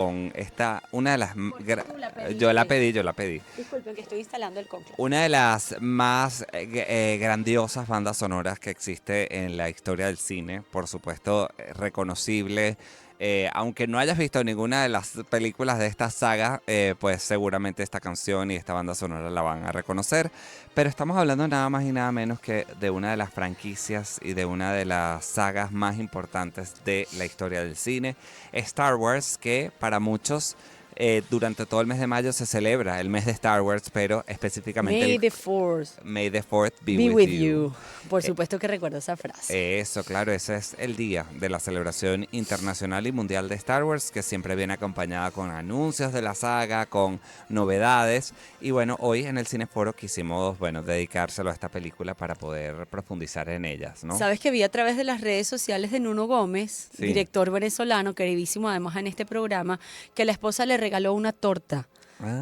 con esta, una de las, Porque tú la yo la pedí. Disculpen que estoy instalando el conclave. Una de las más grandiosas bandas sonoras que existe en la historia del cine, por supuesto, reconocible. Aunque no hayas visto ninguna de las películas de esta saga, pues seguramente esta canción y esta banda sonora la van a reconocer. Pero estamos hablando nada más y nada menos que de una de las franquicias y de una de las sagas más importantes de la historia del cine, Star Wars, que para muchos durante todo el mes de mayo se celebra el mes de Star Wars, pero específicamente May el the Force May the Fourth be be with with you. you. Por supuesto que recuerdo esa frase. Eso, claro, ese es el día de la celebración internacional y mundial de Star Wars, que siempre viene acompañada con anuncios de la saga, con novedades. Y bueno, hoy en el Cineforo quisimos, bueno, dedicárselo a esta película para poder profundizar en ellas, ¿no? Sabes que vi a través de las redes sociales de Nuno Gómez, Sí. director venezolano, queridísimo además en este programa, que la esposa le regaló una torta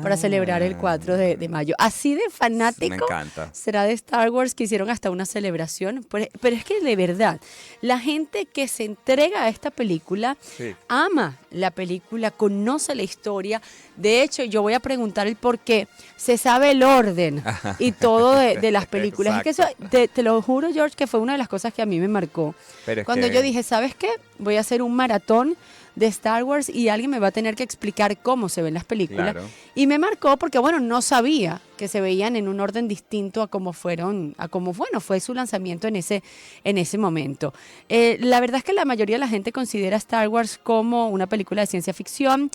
para celebrar el 4 de mayo. Así de Me fanático encanta. será de Star Wars que hicieron hasta una celebración. Pero es que de verdad, la gente que se entrega a esta película Sí. ama la película, conoce la historia. De hecho, yo voy a preguntar el por qué. Se sabe el orden y todo de las películas. Es que eso, te lo juro, George, que fue una de las cosas que a mí me marcó. Pero es Cuando que- yo dije, ¿sabes qué? Voy a hacer un maratón de Star Wars y alguien me va a tener que explicar cómo se ven las películas. Claro. Y me marcó porque, bueno, no sabía que se veían en un orden distinto a cómo fueron, a cómo, bueno, fue su lanzamiento en ese momento. La verdad es que la mayoría de la gente considera Star Wars como una película de ciencia ficción,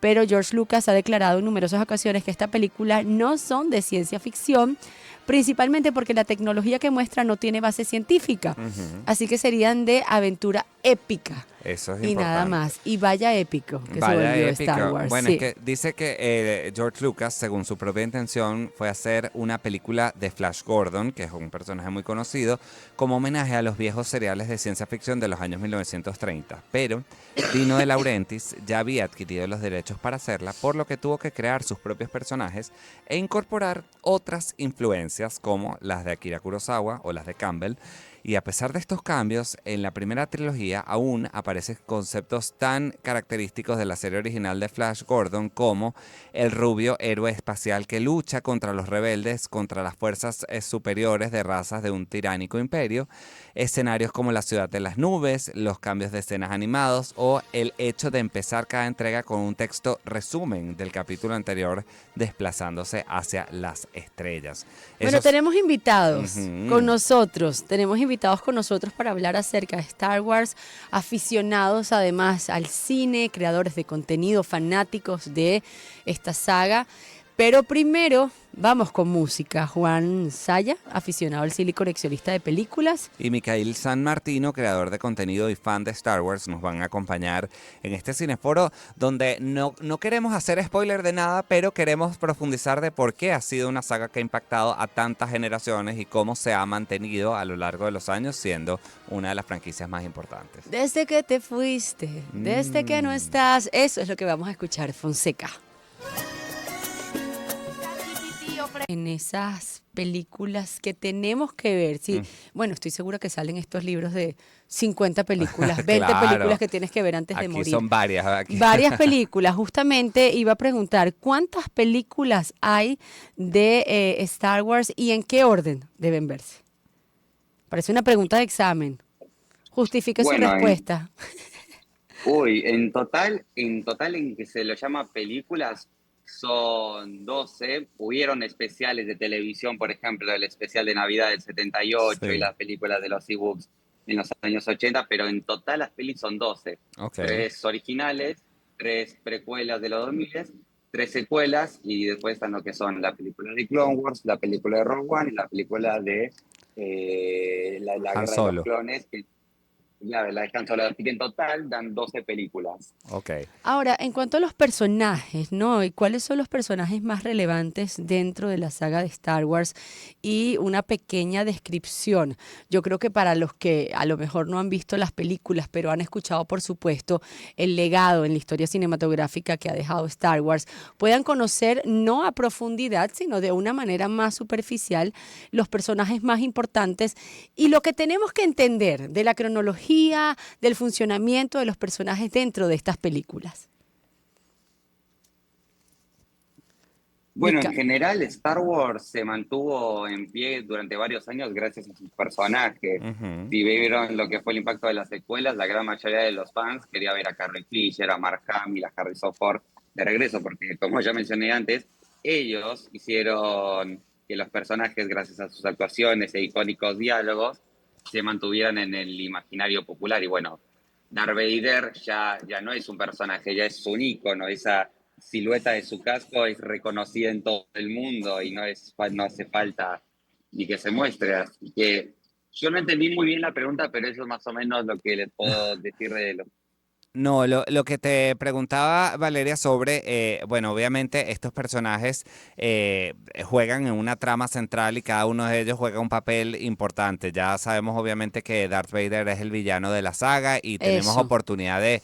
pero George Lucas ha declarado en numerosas ocasiones que esta película no son de ciencia ficción, principalmente porque la tecnología que muestra no tiene base científica. Así que serían de aventura épica. Eso es Y nada importante. más. Y vaya épico que se Vaya volvió épica. Star Wars. Bueno, sí. es que dice que George Lucas, según su propia intención, fue hacer una película de Flash Gordon, que es un personaje muy conocido, como homenaje a los viejos seriales de ciencia ficción de los años 1930. Pero Dino De Laurentiis ya había adquirido los derechos para hacerla, por lo que tuvo que crear sus propios personajes e incorporar otras influencias como las de Akira Kurosawa o las de Campbell. Y a pesar de estos cambios, en la primera trilogía aún aparecen conceptos tan característicos de la serie original de Flash Gordon como el rubio héroe espacial que lucha contra los rebeldes, contra las fuerzas superiores de razas de un tiránico imperio, escenarios como la ciudad de las nubes, los cambios de escenas animados o el hecho de empezar cada entrega con un texto resumen del capítulo anterior desplazándose hacia las estrellas. Bueno, Esos- tenemos invitados Ujú. con nosotros. Tenemos invitados con nosotros para hablar acerca de Star Wars, aficionados además al cine, creadores de contenido, fanáticos de esta saga. Pero primero vamos con música. Juan Saya, aficionado al cine y coleccionista de películas. Y Micael San Martino, creador de contenido y fan de Star Wars, nos van a acompañar en este cineforo donde no queremos hacer spoiler de nada, pero queremos profundizar de por qué ha sido una saga que ha impactado a tantas generaciones y cómo se ha mantenido a lo largo de los años siendo una de las franquicias más importantes. Desde que te fuiste, desde que no estás, eso es lo que vamos a escuchar, Fonseca. En esas películas que tenemos que ver, sí. Bueno, estoy segura que salen estos libros de 50 películas, 20 Claro. películas que tienes que ver antes de Aquí morir. son varias. Aquí. Varias películas. Justamente iba a preguntar, ¿cuántas películas hay de Star Wars y en qué orden deben verse? Parece una pregunta de examen. Justifique su Bueno, respuesta. en que se lo llama películas son 12. Hubieron especiales de televisión, por ejemplo, el especial de Navidad del 78 Sí. y las películas de los e-books en los años 80, pero en total las pelis son 12. Ok. 3 originales, 3 precuelas de los 2000, 3 secuelas y después están lo que son la película de Clone Wars, la película de Rogue One y la película de la Han Guerra de los Solo. Clones, que la de Han Solo. Así que en total dan 12 películas. Ok. Ahora, en cuanto a los personajes, ¿no? ¿Y cuáles son los personajes más relevantes dentro de la saga de Star Wars? Y una pequeña descripción. Yo creo que para los que a lo mejor no han visto las películas, pero han escuchado, por supuesto, el legado en la historia cinematográfica que ha dejado Star Wars, puedan conocer no a profundidad, sino de una manera más superficial los personajes más importantes y lo que tenemos que entender de la cronología, del funcionamiento de los personajes dentro de estas películas. Bueno, en general Star Wars se mantuvo en pie durante varios años gracias a sus personajes. Ujú. Si vieron lo que fue el impacto de las secuelas, la gran mayoría de los fans quería ver a Carrie Fisher, a Mark Hamill, a Harrison Ford de regreso, porque como ya mencioné antes, ellos hicieron que los personajes, gracias a sus actuaciones e icónicos diálogos, se mantuvieran en el imaginario popular. Y bueno, Darth Vader ya no es un personaje, ya es un ícono, esa silueta de su casco es reconocida en todo el mundo y no hace falta ni que se muestre. Así que yo no entendí muy bien la pregunta, pero eso es más o menos lo que les puedo decir de lo. No, lo que te preguntaba Valeria sobre, bueno, obviamente estos personajes juegan en una trama central y cada uno de ellos juega un papel importante. Ya sabemos obviamente que Darth Vader es el villano de la saga y tenemos Eso. oportunidad de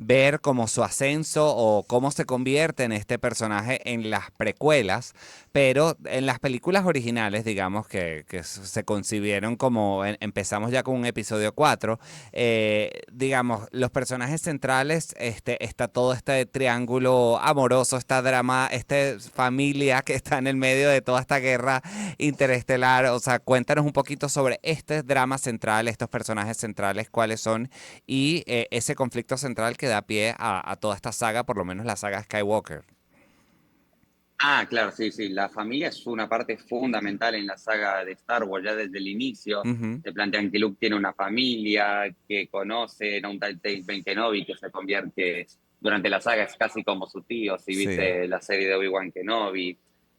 ver como su ascenso o cómo se convierte en este personaje en las precuelas, pero en las películas originales, digamos, que se concibieron como, empezamos ya con un episodio 4, digamos, los personajes centrales, está todo este triángulo amoroso, esta drama, esta familia que está en el medio de toda esta guerra interestelar. O sea, cuéntanos un poquito sobre este drama central, estos personajes centrales, cuáles son, y ese conflicto central que da pie a toda esta saga, por lo menos la saga Skywalker. Ah, claro, sí, sí. La familia es una parte fundamental en la saga de Star Wars. Ya desde el inicio Ujú. te plantean que Luke tiene una familia, que conoce a un tal Ben Kenobi que se convierte durante la saga, es casi como su tío, si Sí. viste la serie de Obi-Wan Kenobi.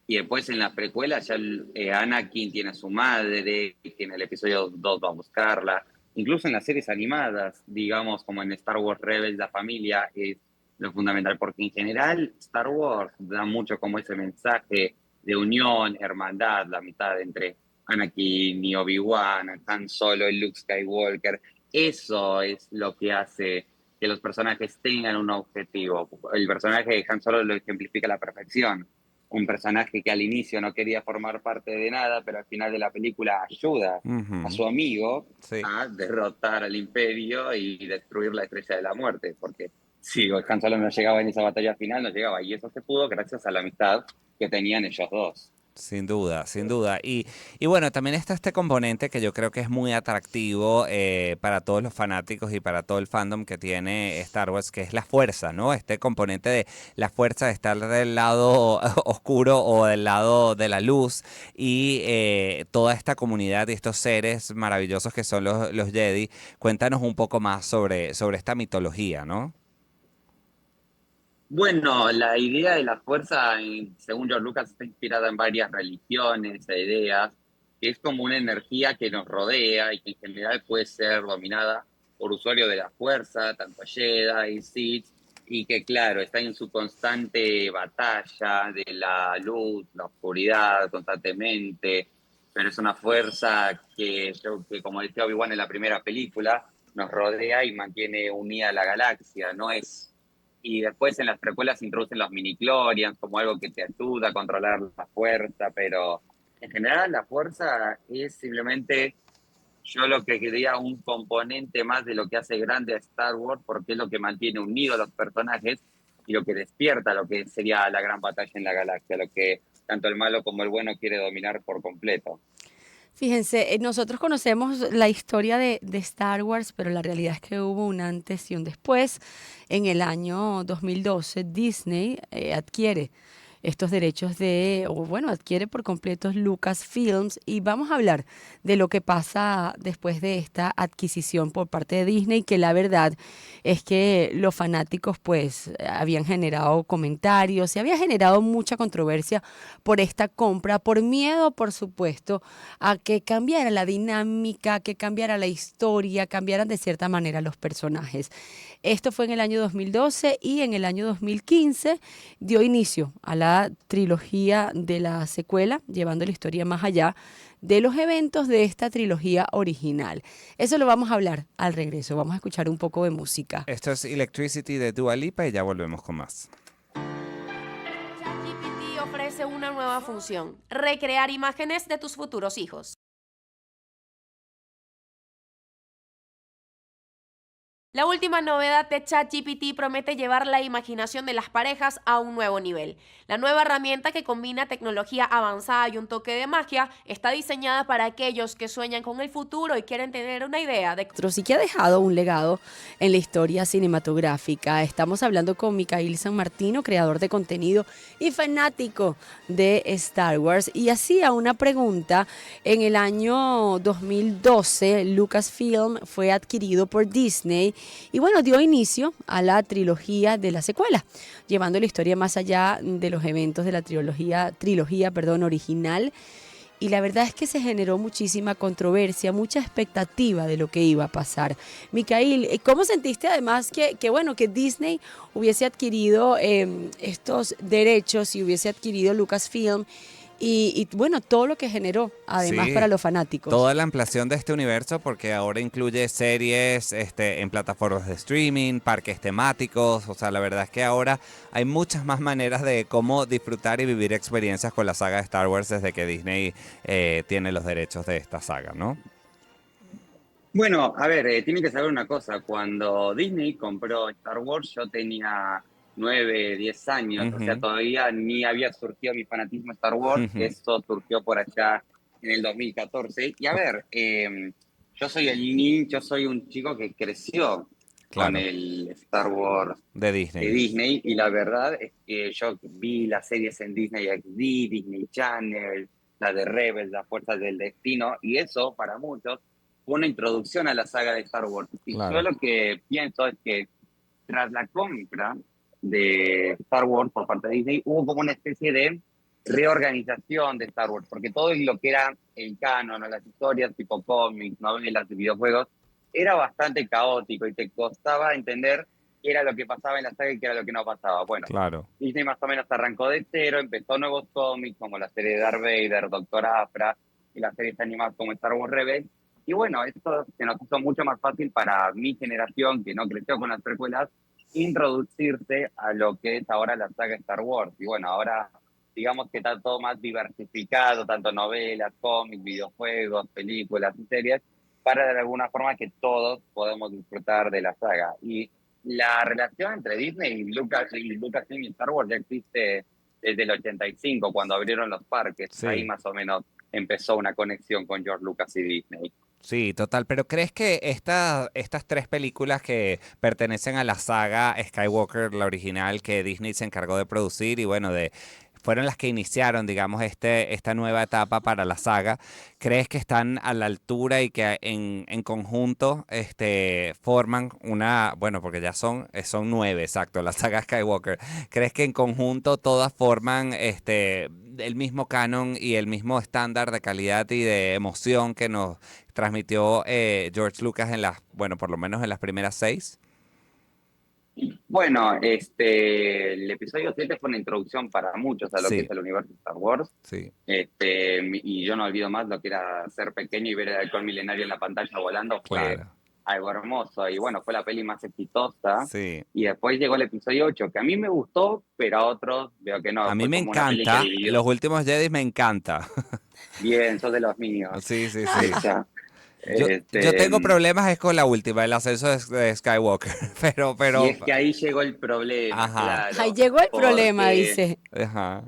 Y después en las precuelas ya Anakin tiene a su madre, que en el episodio 2 va a buscarla. Incluso en las series animadas, digamos, como en Star Wars Rebels, la familia es lo fundamental, porque en general Star Wars da mucho como ese mensaje de unión, hermandad, la mitad entre Anakin y Obi-Wan, Han Solo y Luke Skywalker. Eso es lo que hace que los personajes tengan un objetivo. El personaje de Han Solo lo ejemplifica a la perfección. Un personaje que al inicio no quería formar parte de nada, pero al final de la película ayuda a Ujú. su amigo Sí. a derrotar al imperio y destruir la estrella de la muerte, porque si Han Solo no llegaba en esa batalla final, no llegaba, y eso se pudo gracias a la amistad que tenían ellos dos. Sin duda, sin duda. Y bueno, también está este componente que yo creo que es muy atractivo para todos los fanáticos y para todo el fandom que tiene Star Wars, que es la fuerza, ¿no? Este componente de la fuerza de estar del lado oscuro o del lado de la luz y toda esta comunidad y estos seres maravillosos que son los Jedi. Cuéntanos un poco más sobre esta mitología, ¿no? Bueno, la idea de la fuerza, según George Lucas, está inspirada en varias religiones e ideas, que es como una energía que nos rodea y que en general puede ser dominada por usuarios de la fuerza, tanto Jedi, Sith, y que claro, está en su constante batalla de la luz, la oscuridad constantemente, pero es una fuerza que como decía Obi-Wan en la primera película, nos rodea y mantiene unida la galaxia, no es. Y después en las precuelas introducen los mini-chlorians como algo que te ayuda a controlar la fuerza, pero en general la fuerza es simplemente, yo lo que quería, un componente más de lo que hace grande a Star Wars, porque es lo que mantiene unidos a los personajes y lo que despierta lo que sería la gran batalla en la galaxia, lo que tanto el malo como el bueno quiere dominar por completo. Fíjense, nosotros conocemos la historia de Star Wars, pero la realidad es que hubo un antes y un después. En el año 2012, Disney adquiere estos derechos o bueno, adquiere por completo Lucasfilms y vamos a hablar de lo que pasa después de esta adquisición por parte de Disney, que la verdad es que los fanáticos pues habían generado comentarios, se había generado mucha controversia por esta compra, por miedo, por supuesto, a que cambiara la dinámica, que cambiara la historia, cambiaran de cierta manera los personajes. Esto fue en el año 2012 y en el año 2015 dio inicio a la trilogía de la secuela, llevando la historia más allá de los eventos de esta trilogía original. Eso lo vamos a hablar al regreso. Vamos a escuchar un poco de música. Esto es Electricity de Dua Lipa y ya volvemos con más. ChatGPT ofrece una nueva función: recrear imágenes de tus futuros hijos. La última novedad de ChatGPT promete llevar la imaginación de las parejas a un nuevo nivel. La nueva herramienta, que combina tecnología avanzada y un toque de magia, está diseñada para aquellos que sueñan con el futuro y quieren tener una idea de... Sí que ha dejado un legado en la historia cinematográfica. Estamos hablando con Micail San Martino, creador de contenido y fanático de Star Wars. Y hacía una pregunta: en el año 2012, Lucasfilm fue adquirido por Disney y bueno, dio inicio a la trilogía de la secuela, llevando la historia más allá de los eventos de la trilogía original. Y la verdad es que se generó muchísima controversia, mucha expectativa de lo que iba a pasar. Micail, ¿cómo sentiste además que Disney hubiese adquirido estos derechos y hubiese adquirido Lucasfilm y bueno, todo lo que generó además Sí, para los fanáticos? toda la ampliación de este universo, porque ahora incluye series en plataformas de streaming, parques temáticos. O sea, la verdad es que ahora hay muchas más maneras de cómo disfrutar y vivir experiencias con la saga de Star Wars desde que Disney tiene los derechos de esta saga, ¿no? Bueno, a ver, tienen que saber una cosa. Cuando Disney compró Star Wars, yo tenía 9, 10 años, o sea, Ujú, todavía ni había surgido mi fanatismo a Star Wars. ujú. Eso surgió por allá en el 2014. Y a ver, yo soy un chico que creció con Claro, el Star Wars de de Disney. Disney, y la verdad es que yo vi las series en Disney XD, Disney Channel, la de Rebels, las Fuerzas del Destino, y eso para muchos fue una introducción a la saga de Star Wars. Y yo Claro, lo que pienso es que tras la compra de Star Wars por parte de Disney, hubo como una especie de reorganización de Star Wars, porque todo lo que era el canon, o las historias tipo cómics, novelas, videojuegos, era bastante caótico y te costaba entender qué era lo que pasaba en la saga y qué era lo que no pasaba. Bueno, claro. Disney más o menos arrancó de cero, empezó nuevos cómics como la serie de Darth Vader, Doctor Aphra y las series animadas como Star Wars Rebels. Y bueno, esto se nos hizo mucho más fácil para mi generación, que no creció con las precuelas, introducirse a lo que es ahora la saga Star Wars. Y bueno, ahora digamos que está todo más diversificado, tanto novelas, cómics, videojuegos, películas y series, para de alguna forma que todos podemos disfrutar de la saga. Y la relación entre Disney y Lucasfilm y Star Wars ya existe desde el 85, cuando abrieron los parques. Ahí Sí. más o menos empezó una conexión con George Lucas y Disney. Sí, total. Pero ¿crees que estas tres películas que pertenecen a la saga Skywalker, la original, que Disney se encargó de producir y bueno, fueron las que iniciaron, digamos, esta nueva etapa para la saga, crees que están a la altura y que en conjunto forman bueno, porque ya son 9, exacto, la saga Skywalker? ¿Crees que en conjunto todas forman el mismo canon y el mismo estándar de calidad y de emoción que nos transmitió George Lucas bueno, por lo menos en las primeras 6? Bueno, el episodio 7 fue una introducción para muchos a lo que Sí, es el universo de Star Wars. sí, Y yo no olvido más lo que era ser pequeño y ver el halcón milenario en la pantalla volando. Fue claro. algo hermoso. Y bueno, fue la peli más exitosa. Sí. Y después llegó el episodio 8, que a mí me gustó, pero a otros veo que no. A mí Fue me como una peli que encanta, dividió. Los Últimos Jedi me encanta. Bien, sos de los míos. Sí, sí, Ahí sí. está. Yo Este, tengo problemas es con la última, el ascenso de Skywalker, y pero, es que ahí llegó el problema, ajá, Ahí claro. llegó el problema, Porque dice. ajá,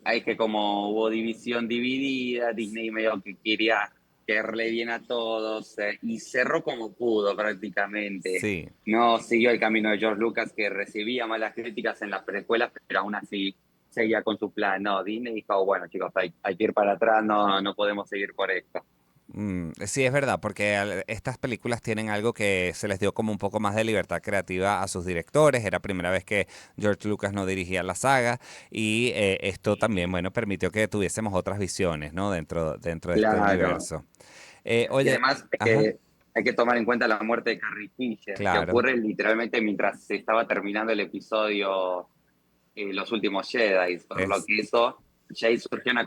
ahí que como hubo división dividida, Disney medio que quería caerle bien a todos, y cerró como pudo prácticamente. sí. No siguió el camino de George Lucas, que recibía malas críticas en las precuelas, pero aún así seguía con su plan. No, Disney dijo, bueno chicos, hay que ir para atrás, no podemos seguir por esto. Sí, es verdad, porque estas películas tienen algo que se les dio como un poco más de libertad creativa a sus directores. Era primera vez que George Lucas no dirigía la saga y esto también, bueno, permitió que tuviésemos otras visiones, ¿no? Dentro de este Claro. universo. Y Oye, además ajá, hay que tomar en cuenta la muerte de Carrie Fisher, que claro, ocurre literalmente mientras se estaba terminando el episodio Los Últimos Jedi, por lo es, que eso ya ahí surgió una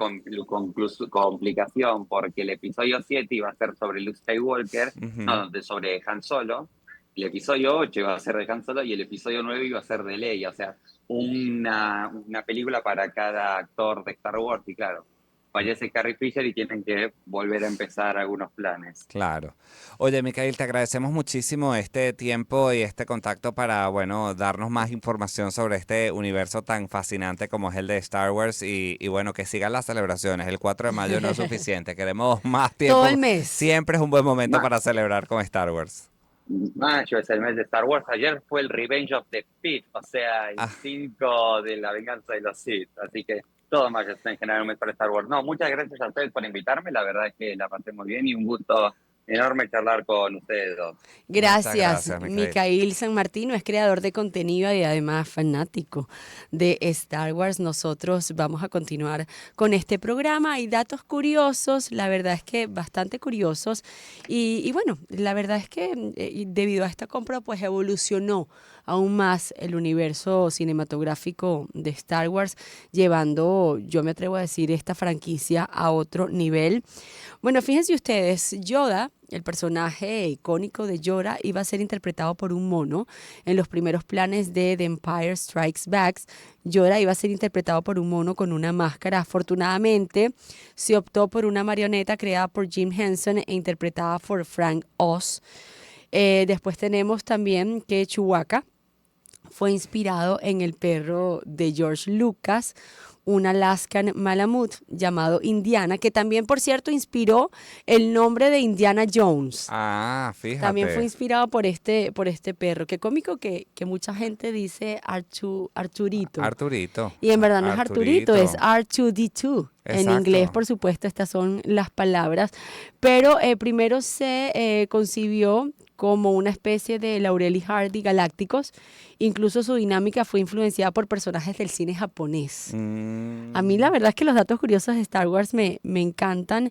complicación, porque el episodio 7 iba a ser sobre Luke Skywalker, ujú, no, sobre Han Solo, el episodio 8 iba a ser de Han Solo y el episodio 9 iba a ser de Leia, o sea, una película para cada actor de Star Wars, y claro, fallece Carrie Fisher y tienen que volver a empezar algunos planes. Claro. Oye, Micael, te agradecemos muchísimo este tiempo y este contacto para, bueno, darnos más información sobre este universo tan fascinante como es el de Star Wars y bueno, que sigan las celebraciones. El 4 de mayo no es suficiente, queremos más tiempo. Todo el mes. Siempre es un buen momento Ma- para celebrar con Star Wars. Mayo es el mes de Star Wars. Ayer fue el Revenge of the Sith, o sea, el Ah, 5 de la venganza de los Sith. Así que todo mayo es en general un mes para Star Wars. No, muchas gracias a ustedes por invitarme. La verdad es que la pasé muy bien y un gusto enorme charlar con ustedes dos. muchas Gracias, gracias, Micael. Micael San Martino es creador de contenido y además fanático de Star Wars. Nosotros vamos a continuar con este programa. Hay datos curiosos, la verdad es que bastante curiosos. Y bueno, la verdad es que debido a esta compra, pues evolucionó aún más el universo cinematográfico de Star Wars, llevando, yo me atrevo a decir, esta franquicia a otro nivel. Bueno, fíjense ustedes, Yoda, el personaje icónico de Yoda, iba a ser interpretado por un mono. En los primeros planes de The Empire Strikes Back, Yoda iba a ser interpretado por un mono con una máscara. Afortunadamente, se optó por una marioneta creada por Jim Henson e interpretada por Frank Oz. Después tenemos también que Chewbacca fue inspirado en el perro de George Lucas, un Alaskan Malamute llamado Indiana, que también, por cierto, inspiró el nombre de Indiana Jones. Ah, fíjate. También fue inspirado por este perro. Qué cómico que mucha gente dice Arturito. Arturito. Y en verdad no es Arturito, es R2D2. En Exacto. inglés, por supuesto, estas son las palabras. Pero primero se concibió como una especie de Laurel y Hardy galácticos. Incluso su dinámica fue influenciada por personajes del cine japonés. A mí la verdad es que los datos curiosos de Star Wars me encantan.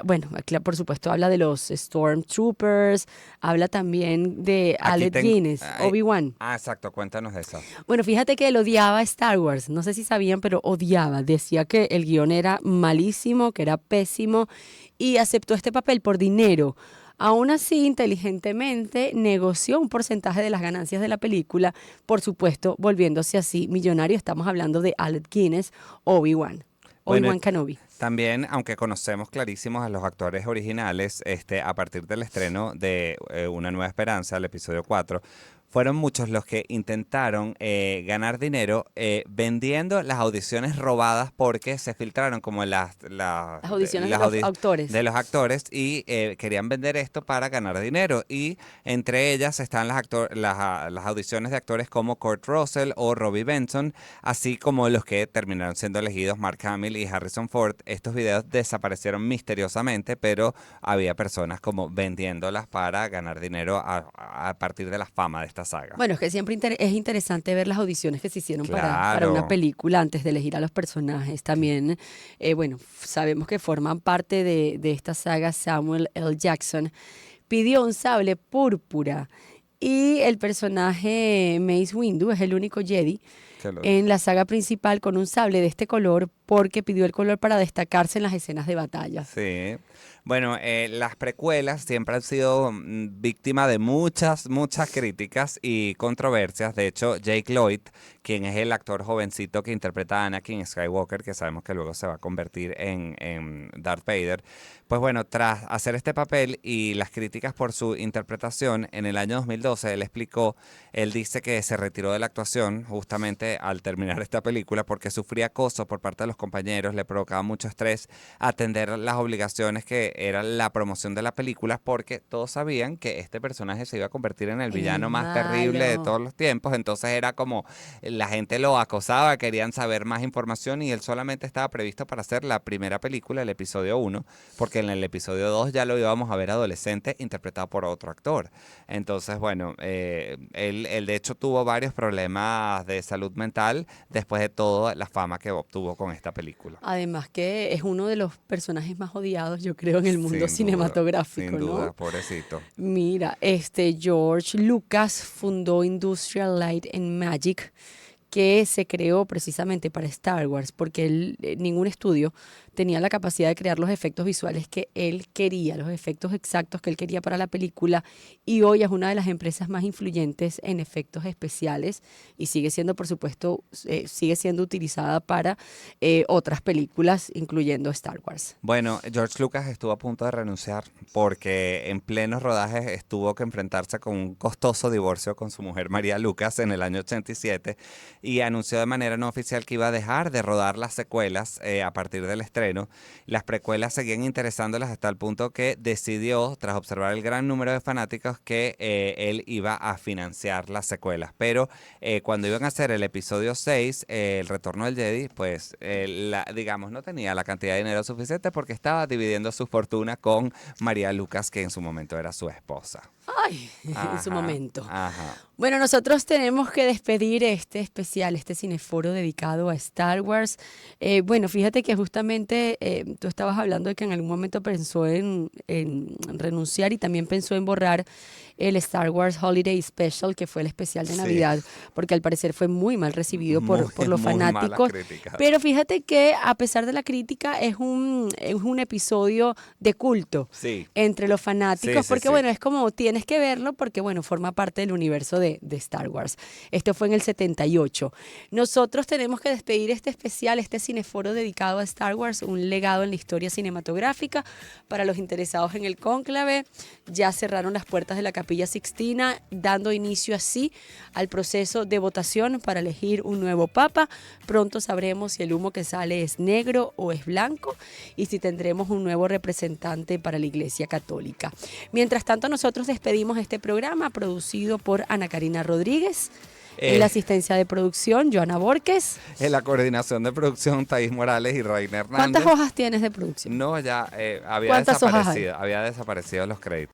Bueno, aquí, por supuesto habla de los Stormtroopers, habla también de Aquí Alec Guinness, Obi-Wan. Ah, exacto, cuéntanos de eso. Bueno, fíjate que él odiaba Star Wars, no sé si sabían, pero odiaba. Decía que el guión era malísimo, que era pésimo y aceptó este papel por dinero. Aún así, inteligentemente negoció un porcentaje de las ganancias de la película, por supuesto, volviéndose así millonario. Estamos hablando de Alec Guinness, Obi-Wan. Bueno, Obi-Wan Kenobi. También, aunque conocemos clarísimos a los actores originales, a partir del estreno de Una Nueva Esperanza, el episodio 4, fueron muchos los que intentaron ganar dinero vendiendo las audiciones robadas porque se filtraron como las audiciones de los actores. De los actores y querían vender esto para ganar dinero. Y entre ellas están las audiciones de actores como Kurt Russell o Robbie Benson, así como los que terminaron siendo elegidos Mark Hamill y Harrison Ford. Estos videos desaparecieron misteriosamente, pero había personas como vendiéndolas para ganar dinero a partir de la fama de esta saga. Bueno, es que siempre es interesante ver las audiciones que se hicieron para Claro. una película antes de elegir a los personajes. También, bueno, sabemos que forman parte de esta saga Samuel L. Jackson. Pidió un sable púrpura y el personaje Mace Windu es el único Jedi en la saga principal con un sable de este color porque pidió el color para destacarse en las escenas de batalla. Sí. Bueno, las precuelas siempre han sido víctima de muchas críticas y controversias. De hecho, Jake Lloyd, quien es el actor jovencito que interpreta a Anakin Skywalker, que sabemos que luego se va a convertir en Darth Vader, pues bueno, tras hacer este papel y las críticas por su interpretación, en el año 2012 él dice que se retiró de la actuación justamente al terminar esta película porque sufría acoso por parte de los compañeros, le provocaba mucho estrés atender las obligaciones que era la promoción de la película porque todos sabían que este personaje se iba a convertir en el villano más terrible de todos los tiempos. Entonces era como la gente lo acosaba, querían saber más información y él solamente estaba previsto para hacer la primera película, el episodio 1, porque en el episodio 2 ya lo íbamos a ver adolescente interpretado por otro actor. Entonces, bueno, él de hecho tuvo varios problemas de salud mental después de toda la fama que obtuvo con esta película. Además que es uno de los personajes más odiados, yo creo, en el mundo cinematográfico, sin duda, ¿no? pobrecito. Mira, George Lucas fundó Industrial Light and Magic, que se creó precisamente para Star Wars, porque ningún estudio tenía la capacidad de crear los efectos visuales que él quería, los efectos exactos que él quería para la película, y hoy es una de las empresas más influyentes en efectos especiales y sigue siendo, por supuesto, sigue siendo utilizada para otras películas, incluyendo Star Wars. Bueno, George Lucas estuvo a punto de renunciar porque en plenos rodajes tuvo que enfrentarse con un costoso divorcio con su mujer María Lucas en el año 87 y anunció de manera no oficial que iba a dejar de rodar las secuelas a partir del estreno. Las precuelas seguían interesándolas hasta el punto que decidió, tras observar el gran número de fanáticos, que él iba a financiar las secuelas. Pero cuando iban a hacer el episodio 6, El Retorno del Jedi, pues digamos no tenía la cantidad de dinero suficiente porque estaba dividiendo su fortuna con María Lucas, que en su momento era su esposa. Ay, en su momento. Ajá. Bueno, nosotros tenemos que despedir este especial, este cineforo dedicado a Star Wars. Bueno, fíjate que justamente tú estabas hablando de que en algún momento pensó en renunciar y también pensó en borrar el Star Wars Holiday Special, que fue el especial de Sí. Navidad, porque al parecer fue muy mal recibido por los Muy mala fanáticos. crítica. Pero fíjate que a pesar de la crítica es un episodio de culto Sí. entre los fanáticos, Sí, porque sí. bueno, es como tienes que verlo porque bueno, forma parte del universo de Star Wars. Esto fue en el 78. Nosotros tenemos que despedir este especial, este cineforo dedicado a Star Wars, un legado en la historia cinematográfica. Para los interesados en el cónclave, ya cerraron las puertas de la Capilla Sixtina, dando inicio así al proceso de votación para elegir un nuevo papa. Pronto sabremos si el humo que sale es negro o es blanco y si tendremos un nuevo representante para la Iglesia Católica. Mientras tanto, nosotros despedimos este programa producido por Ana Karina Rodríguez. En la asistencia de producción, Joana Borges. En la coordinación de producción, Thais Morales y Reiner Hernández. ¿Cuántas hojas tienes de producción? No, ya había ¿Cuántas hojas hay? desaparecido los créditos.